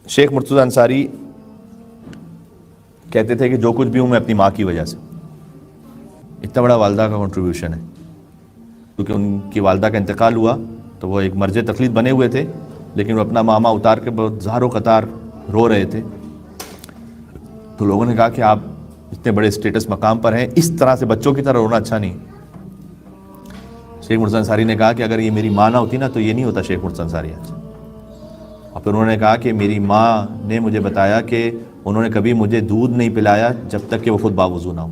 شیخ مرتضیٰ انصاری کہتے تھے کہ جو کچھ بھی ہوں میں اپنی ماں کی وجہ سے. اتنا بڑا والدہ کا کنٹریبیوشن ہے. کیونکہ ان کی والدہ کا انتقال ہوا تو وہ ایک مرج تقلید بنے ہوئے تھے، لیکن وہ اپنا ماما اتار کے بہت زار و قطار رو رہے تھے. تو لوگوں نے کہا کہ آپ اتنے بڑے اسٹیٹس مقام پر ہیں، اس طرح سے بچوں کی طرح رونا اچھا نہیں. شیخ مرتضیٰ انصاری نے کہا کہ اگر یہ میری ماں نہ ہوتی نا تو یہ نہیں ہوتا شیخ مرتضیٰ انصاری آج. اور پھر انہوں نے کہا کہ میری ماں نے مجھے بتایا کہ انہوں نے کبھی مجھے دودھ نہیں پلایا جب تک کہ وہ خود باوضو نہ ہو.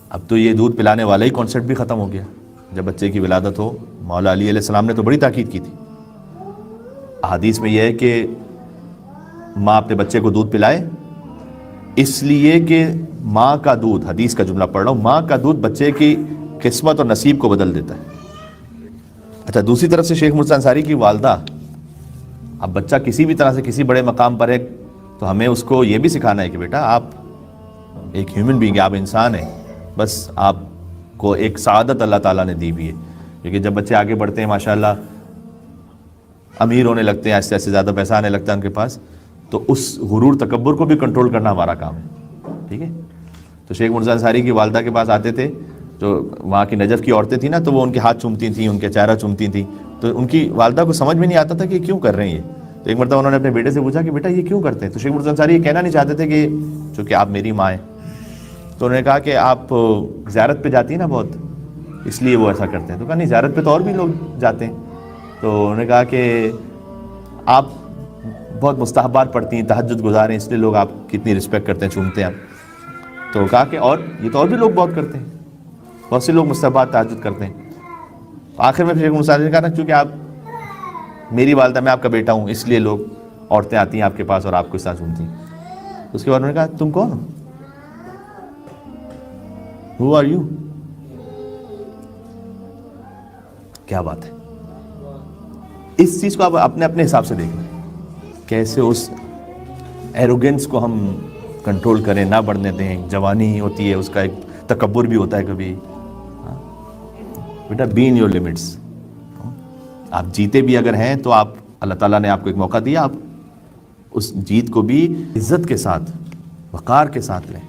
اب تو یہ دودھ پلانے والا ہی کانسیپٹ بھی ختم ہو گیا. جب بچے کی ولادت ہو، مولا علی علیہ السلام نے تو بڑی تاکید کی تھی. احادیث میں یہ ہے کہ ماں اپنے بچے کو دودھ پلائے، اس لیے کہ ماں کا دودھ، حدیث کا جملہ پڑھ رہا ہوں، ماں کا دودھ بچے کی قسمت اور نصیب کو بدل دیتا ہے. اچھا، دوسری طرف سے شیخ مرتضیٰ انصاری کی والدہ، اب بچہ کسی بھی طرح سے کسی بڑے مقام پر ہے تو ہمیں اس کو یہ بھی سکھانا ہے کہ بیٹا آپ ایک ہیومن بینگ، آپ انسان ہیں، بس آپ کو ایک سعادت اللہ تعالیٰ نے دی بھی ہے. کیونکہ جب بچے آگے بڑھتے ہیں ماشاءاللہ امیر ہونے لگتے ہیں، ایسے ایسے زیادہ پیسہ آنے لگتا ہے ان کے پاس، تو اس غرور تکبر کو بھی کنٹرول کرنا ہمارا کام ہے. ٹھیک ہے. تو شیخ مرتضیٰ انصاری کی والدہ کے پاس آتے تھے، جو وہاں کی نجف کی عورتیں تھیں نا، تو وہ ان کے ہاتھ چومتی تھیں، ان کے چہرہ چومتی تھیں. تو ان کی والدہ کو سمجھ میں نہیں آتا تھا کہ کیوں کر رہے ہیں یہ. تو ایک مرتبہ انہوں نے اپنے بیٹے سے پوچھا کہ بیٹا یہ کیوں کرتے ہیں؟ تو شیخ مرتضیٰ انصاری یہ کہنا نہیں چاہتے تھے کہ چونکہ آپ میری ماں ہیں. تو انہوں نے کہا کہ آپ زیارت پہ جاتی ہیں نا بہت، اس لیے وہ ایسا کرتے ہیں. تو کہا نہیں، زیارت پہ تو اور بھی لوگ جاتے ہیں. تو انہوں نے کہا کہ آپ بہت مستحبات پڑھتی ہیں، تہجد گزار ہیں، اس لیے لوگ آپ کی اتنی رسپیکٹ کرتے ہیں، چومتے ہیں. تو کہا کہ اور یہ تو اور بھی لوگ بہت کرتے ہیں، بہت سے لوگ مستحبات تہجد کرتے ہیں. آخر میں شیخ مرتضیٰ نے کہا نا چونکہ آپ میری والدہ، میں آپ کا بیٹا ہوں، اس لیے لوگ عورتیں آتی ہیں آپ کے پاس اور آپ کو اس طرح چومتی ہیں. اس کے بعد انہوں نے کہا تم کون ہو؟ Who are you؟ کیا بات ہے. اس چیز کو آپ اپنے اپنے حساب سے دیکھیں، کیسے اس ایروگنس کو ہم کنٹرول کریں، نہ بڑھنے دیں. جوانی ہوتی ہے، اس کا ایک تکبر بھی ہوتا ہے کبھی. بیٹا بی ان یور لمٹس. آپ جیتے بھی اگر ہیں تو آپ، اللہ تعالیٰ نے آپ کو ایک موقع دیا، آپ اس جیت کو بھی عزت کے ساتھ، وقار کے ساتھ لیں.